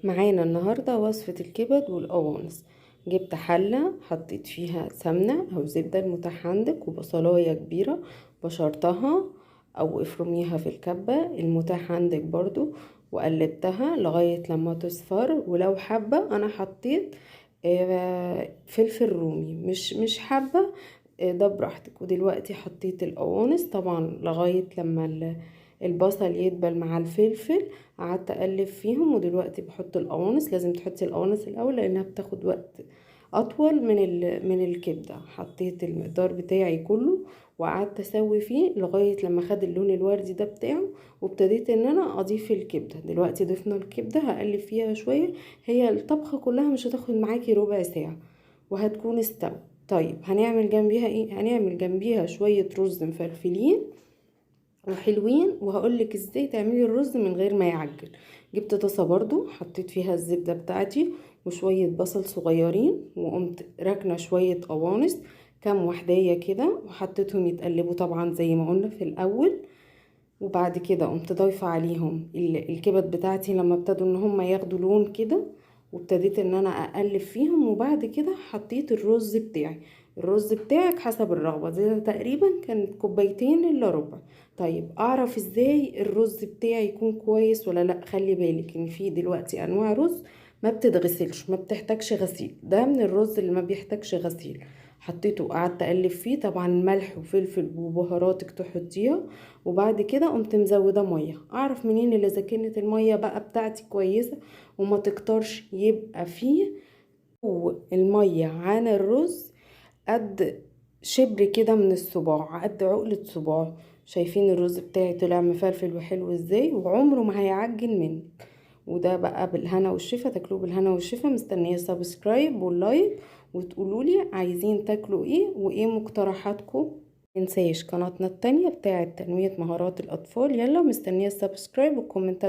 معانا النهاردة وصفة الكبد والقوانص. جبت حلة حطيت فيها سمنة أو زبدة المتاح عندك وبصلاية كبيرة بشرتها أو افرميها في الكبة المتاح عندك برضو، وقلبتها لغاية لما تصفر. ولو حابة أنا حطيت فلفل رومي، مش حابة ده براحتك. ودلوقتي حطيت القوانص طبعا لغاية لما البصل يدبل مع الفلفل. قعدت اقلب فيهم ودلوقتي بحط القوانص. لازم تحطي القوانص الاول لانها بتاخد وقت اطول من الكبده. حطيت المقدار بتاعي كله وقعدت اسوي فيه لغايه لما خد اللون الوردي ده بتاعه، وابتديت ان انا اضيف الكبده. دلوقتي ضفنا الكبده هقلب فيها شويه. هي الطبخه كلها مش هتاخد معاكي ربع ساعه وهتكون استوت. طيب هنعمل جنبيها ايه؟ هنعمل جنبيها شويه رز مفلفلين وحلوين، وهقولك ازاي تعملي الرز من غير ما يعجن. جبت طاسه برضو حطيت فيها الزبده بتاعتي وشويه بصل صغيرين، وقمت راكنه شويه قوانص كام وحدايه كده وحطيتهم يتقلبوا طبعا زي ما قلنا في الاول. وبعد كده قمت ضايفه عليهم الكبد بتاعتي لما ابتدوا ان هم ياخدوا لون كده، وابتديت ان انا اقلب فيهم. وبعد كده حطيت الرز بتاعي. الرز بتاعك حسب الرغبة، زي تقريبا كانت كوبايتين الا ربع. طيب اعرف ازاي الرز بتاعي يكون كويس ولا لا؟ خلي بالك ان في دلوقتي انواع رز ما بتتغسلش، ما بتحتاجش غسيل. ده من الرز اللي ما بيحتاجش غسيل. حطيته وقعدت اقلب فيه، طبعا ملح وفلفل وبهاراتك تحطيها. وبعد كده قمت مزوده ميه. اعرف منين اللي اذا كانت الميه بقى بتاعتي كويسه وما تكترش؟ يبقى فيه الميه عن الرز قد شبر كده من الصباع، قد عقلة صباع. شايفين الرز بتاعي طلع مفلفل وحلو ازاي وعمره ما هيعجن منك. وده بقى بالهنا والشفا، تاكلوه بالهنا والشفا. مستنيه سبسكرايب واللايك وتقولولي عايزين تاكلوا ايه وايه مقترحاتكم. متنساش قناتنا التانية بتاعة تنمية مهارات الأطفال. يلا مستنية السبسكرايب والكومنتات.